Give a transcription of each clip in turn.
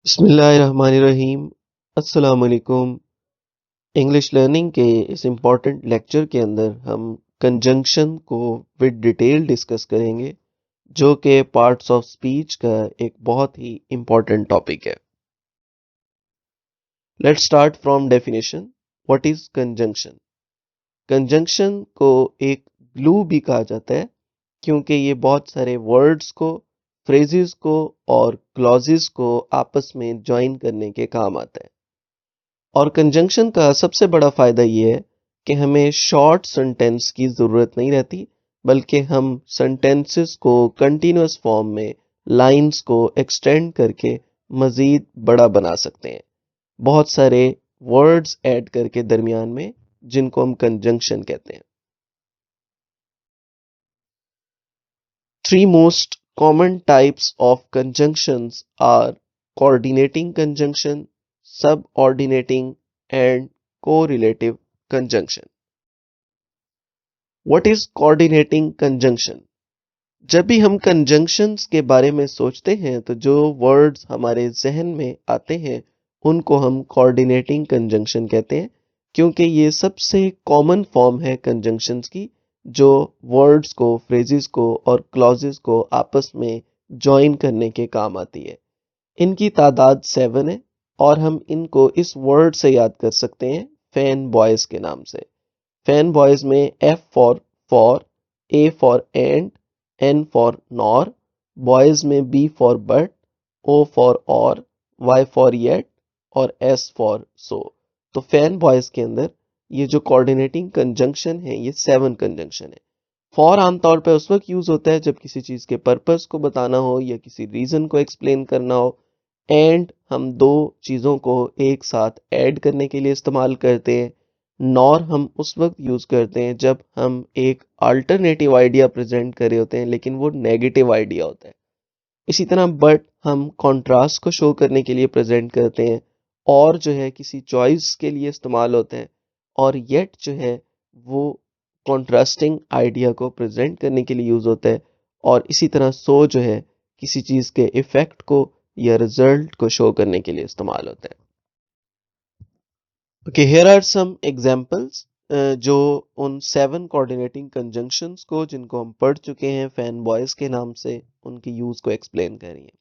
बिस्मिल्लाहिर्रहमानिर्रहीम। अस्सलाम वालेकुम। इंग्लिश लर्निंग के इस इम्पॉर्टेंट लेक्चर के अंदर हम कंजंक्शन को विद डिटेल डिस्कस करेंगे, जो कि पार्ट्स ऑफ स्पीच का एक बहुत ही इम्पॉर्टेंट टॉपिक है। Let's start from definition. What is conjunction? Conjunction को एक ग्लू भी कहा जाता है, क्योंकि ये बहुत सारे वर्ड्स को, फ्रेजेस को और क्लॉजेस को आपस में ज्वाइन करने के काम आता है। और कंजंक्शन का सबसे बड़ा फ़ायदा ये है कि हमें शॉर्ट सेंटेंस की ज़रूरत नहीं रहती, बल्कि हम सेंटेंसेस को कंटीन्यूअस फॉर्म में लाइंस को एक्सटेंड करके मज़ीद बड़ा बना सकते हैं, बहुत सारे वर्ड्स ऐड करके दरमियान में, जिनको हम कंजंक्शन कहते हैं। Three most common types of conjunctions are coordinating conjunction, subordinating, and correlative conjunction. What is coordinating conjunction? जब भी हम conjunctions के बारे में सोचते हैं तो जो words हमारे जहन में आते हैं उनको हम coordinating conjunction कहते हैं, क्योंकि ये सबसे common form है conjunctions की, जो words को, phrases को और clauses को आपस में join करने के काम आती है। इनकी तादाद 7 है और हम इनको इस word से याद कर सकते हैं, fan boys के नाम से। fan boys में F for, A for ant, N for nor, boys में B for but, O for or, Y for yet और S for so। तो fan boys के अंदर ये जो coordinating conjunction है ये 7 conjunction है। for आमतौर पे उस वक्त यूज होता है जब किसी चीज के पर्पस को बताना हो या किसी रीजन को एक्सप्लेन करना हो। एंड हम दो चीजों को एक साथ ऐड करने के लिए इस्तेमाल करते हैं। नॉर हम उस वक्त यूज करते हैं जब हम एक अल्टरनेटिव आइडिया प्रेजेंट कर रहे होते हैं, लेकिन वो नेगेटिव आइडिया होता है। इसी तरह बट हम कॉन्ट्रास्ट को शो करने के लिए प्रेजेंट करते हैं, और जो है किसी चॉइस के लिए इस्तेमाल होते हैं, और येट जो है वो कॉन्ट्रास्टिंग आइडिया को प्रेजेंट करने के लिए यूज होता है, और इसी तरह सो जो है किसी चीज के इफेक्ट को या रिजल्ट को शो करने के लिए इस्तेमाल होता है। Okay, here are some examples जो उन 7 कोऑर्डिनेटिंग कंजंक्शंस को, जिनको हम पढ़ चुके हैं फैन बॉयज के नाम से, उनकी यूज को एक्सप्लेन कर रही है।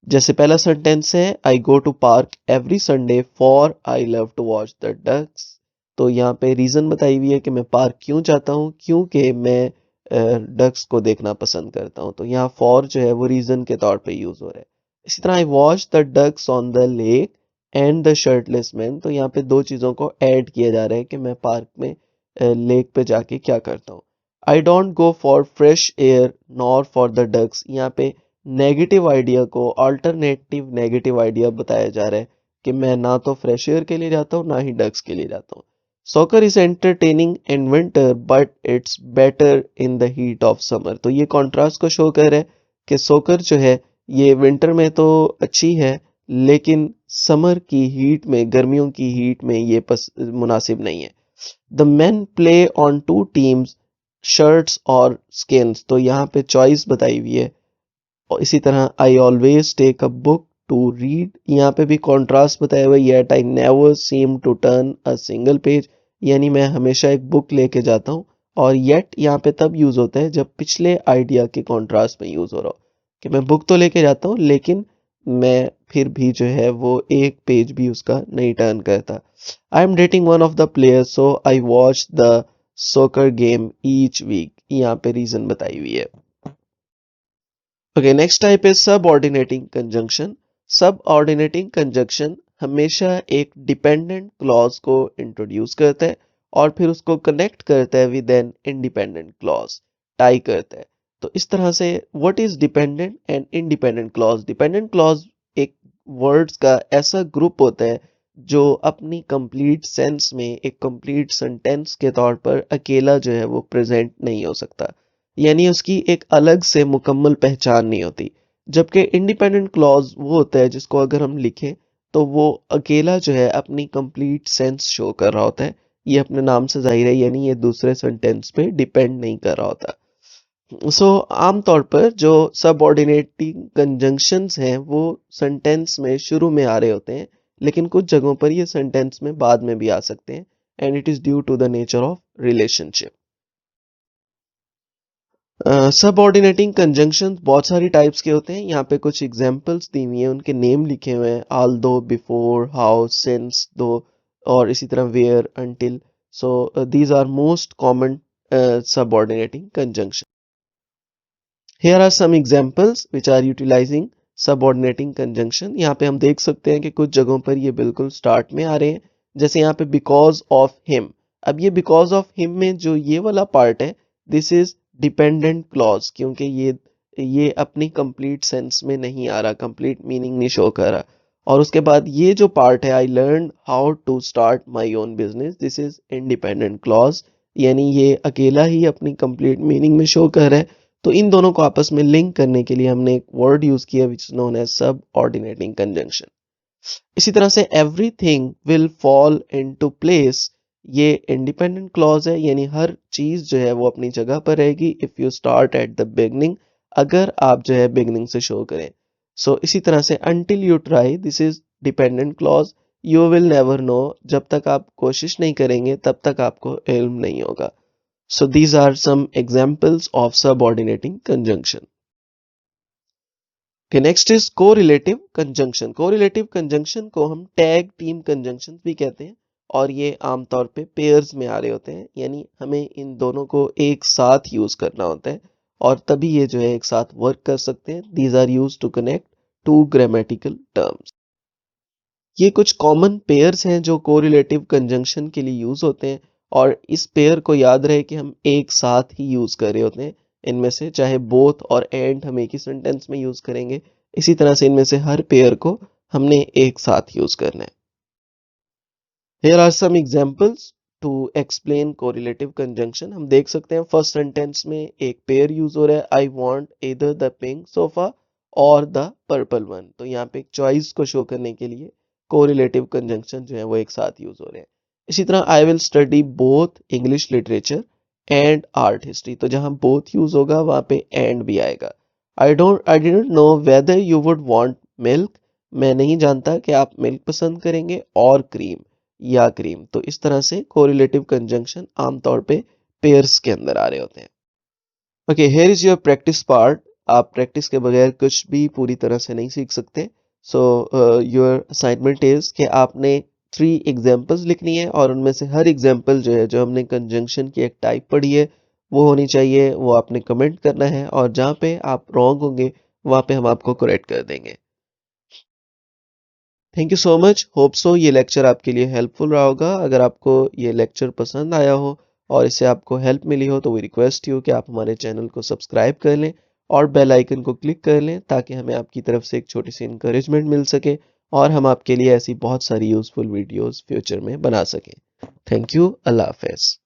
जैसे पहला सेंटेंस है, I go to park every Sunday for I love to watch the ducks. तो यहाँ पे रीजन बताई हुई है कि मैं पार्क क्यों जाता हूँ, क्योंकि मैं डक्स को देखना पसंद करता हूँ। तो यहाँ फॉर जो है वो रीजन के तौर पे यूज हो रहा है। इसी तरह I watch the ducks on the lake and the shirtless man. तो यहाँ पे दो चीजों को ऐड किया जा रहा है कि मैं पार्क में लेक पे जाके क्या करता हूँ। I don't go for fresh air nor for the ducks. यहाँ पे नेगेटिव आइडिया को अल्टरनेटिव नेगेटिव आइडिया बताया जा रहा है कि मैं ना तो फ्रेश एयर के लिए जाता हूँ, ना ही डक्स के लिए जाता हूँ। Soccer is entertaining in winter but it's better in the heat of summer. तो ये कॉन्ट्रास्ट को शो कर रहा है कि सॉकर जो है ये विंटर में तो अच्छी है, लेकिन समर की हीट में, गर्मियों की हीट में ये मुनासिब नहीं है। The main play on two teams, shirts और स्किन्स। तो यहाँ पे चॉइस बताई हुई है। और इसी तरह I always take a book to read. यहाँ पे भी कॉन्ट्रास्ट बताया हुआ है, yet I never seem to turn a single page. यानी मैं हमेशा एक बुक लेके जाता हूँ। और येट यहाँ पे तब यूज होता है जब पिछले आइडिया के कॉन्ट्रास्ट में यूज हो रहा हो, कि मैं बुक तो लेके जाता हूँ लेकिन मैं फिर भी जो है वो एक पेज भी उसका नहीं टर्न करता। I am dating one of the players so I watch the soccer game each week. यहाँ पे रीजन बताई हुई है। Okay, next type is subordinating conjunction. Subordinating conjunction हमेशा एक डिपेंडेंट क्लॉज को इंट्रोड्यूस करता है और फिर उसको कनेक्ट करता है with an independent clause, tie करता है। तो इस तरह से what is dependent and independent clause? Dependent clause एक वर्ड्स का ऐसा ग्रुप होता है जो अपनी कंप्लीट सेंस में एक कंप्लीट सेंटेंस के तौर पर अकेला जो है वो प्रेजेंट नहीं हो सकता, यानी उसकी एक अलग से मुकम्मल पहचान नहीं होती। जबकि इंडिपेंडेंट क्लॉज वो होता है जिसको अगर हम लिखें तो वो अकेला जो है अपनी कंप्लीट सेंस शो कर रहा होता है। ये अपने नाम से जाहिर है, यानी ये दूसरे सेंटेंस पे डिपेंड नहीं कर रहा होता। आमतौर पर जो सबऑर्डिनेटिंग कंजंक्शंस हैं वो सेंटेंस में शुरू में आ रहे होते हैं, लेकिन कुछ जगहों पर ये सेंटेंस में बाद में भी आ सकते हैं, and it is due to the nature of relationship. Subordinating conjunctions बहुत सारी टाइप्स के होते हैं। यहाँ पे कुछ एग्जांपल्स दी हुई हैं, उनके नेम लिखे हुए हैं, आल्दो, बिफोर, हाउ, सिंस, दो, और इसी तरह where, until. So these are most common subordinating conjunction. Here are some examples which are utilizing subordinating conjunction। यहाँ पे हम देख सकते हैं कि कुछ जगहों पर ये बिल्कुल स्टार्ट में आ रहे हैं, जैसे यहाँ पे because of him। अब ये because of him में जो ये वाला पार्ट है, this is dependent clause, क्योंकि ये अपनी complete sense में नहीं आ रहा, complete meaning नहीं शो कर रहा। और उसके बाद ये जो पार्ट है, I learned how to start my own business, this is independent clause, यानी ये अकेला ही अपनी complete meaning में शो कर रहा है। तो इन दोनों को आपस में लिंक करने के लिए हमने एक वर्ड यूज किया विच इज नोन एज सब ऑर्डिनेटिंग कंजंक्शन। इसी तरह से everything will fall into place, ये इंडिपेंडेंट क्लॉज है, यानी हर चीज जो है वो अपनी जगह पर रहेगी if you start at the beginning, अगर आप जो है बिगनिंग से शो करें। इसी तरह से until you try, this is dependent clause, you will never know, जब तक आप कोशिश नहीं करेंगे तब तक आपको इल्म नहीं होगा। So these are some examples of subordinating conjunction. Okay, next is correlative conjunction। Correlative conjunction को हम tag team conjunctions भी कहते हैं, और ये आमतौर पे pairs में आ रहे होते हैं, यानी हमें इन दोनों को एक साथ यूज करना होता है और तभी ये जो है एक साथ वर्क कर सकते हैं। These are used to connect two grammatical terms। ये कुछ कॉमन पेयर्स हैं जो कोरिलेटिव कंजंक्शन के लिए यूज होते हैं, और इस पेयर को याद रहे कि हम एक साथ ही यूज कर रहे होते हैं। इनमें से चाहे बोथ और एंड हम एक ही सेंटेंस में यूज करेंगे, इसी तरह से इनमें से हर पेयर को हमने एक साथ यूज करना है। Here are some examples to explain correlative conjunction। हम देख सकते हैं फर्स्ट सेंटेंस में एक पेयर यूज हो रहा है, I want either the pink sofa or the purple one। तो यहाँ पे एक चॉइस को शो करने के लिए कोरिलेटिव कंजंक्शन जो है वो एक साथ यूज हो रहे हैं। इसी तरह I will study both English literature and art history। तो जहाँ both यूज होगा वहाँ पे and भी आएगा। I didn't know whether you would want milk। मैं नहीं जानता कि आप मिल्क पसंद करेंगे और क्रीम या क्रीम। तो इस तरह से कोरिलेटिव कंजंक्शन आमतौर पे पेयर्स के अंदर आ रहे होते हैं। Okay, here is your practice part. आप प्रैक्टिस के बगैर कुछ भी पूरी तरह से नहीं सीख सकते। योर असाइनमेंट इज कि आपने 3 एग्जांपल्स लिखनी है, और उनमें से हर एग्जांपल जो है, जो हमने कंजंक्शन की एक टाइप पढ़ी है वो होनी चाहिए, वो आपने कमेंट करना है, और जहाँ पे आप रॉन्ग होंगे वहाँ पे हम आपको करेक्ट कर देंगे। Thank you so much. Hope so ये लेक्चर आपके लिए हेल्पफुल रहा होगा। अगर आपको ये लेक्चर पसंद आया हो और इससे आपको हेल्प मिली हो, तो वी रिक्वेस्ट यू कि आप हमारे चैनल को सब्सक्राइब कर लें और बेल आइकन को क्लिक कर लें, ताकि हमें आपकी तरफ से एक छोटी सी इंकरेजमेंट मिल सके और हम आपके लिए ऐसी बहुत सारी यूजफुल वीडियोस फ्यूचर में बना सकें। Thank you. Allah Hafiz.